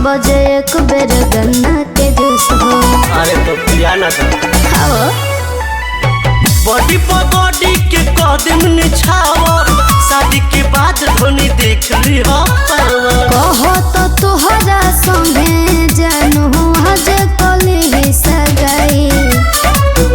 बजे एक बेर गन्ना के जूस हो। अरे तो पिया ना था खाओ बॉडी पगड़ी के कदम निछावर शादी के बाद धोनी देख ली हो पावर। कहो तो तुहरा संगे जानू आज कली ही सगाई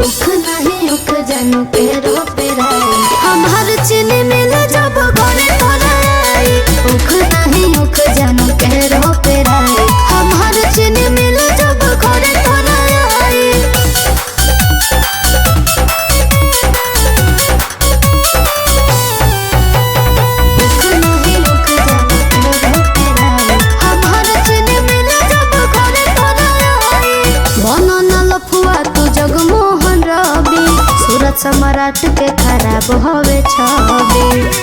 उख नहीं उख जानू पेरो पेराई हमार चीनी मिल जब घरे तोराई उख नहीं उख जानू पेरो पेराई हमार चीनी मिल जब घरे तोराई। सम्राट के खराब होवे छवि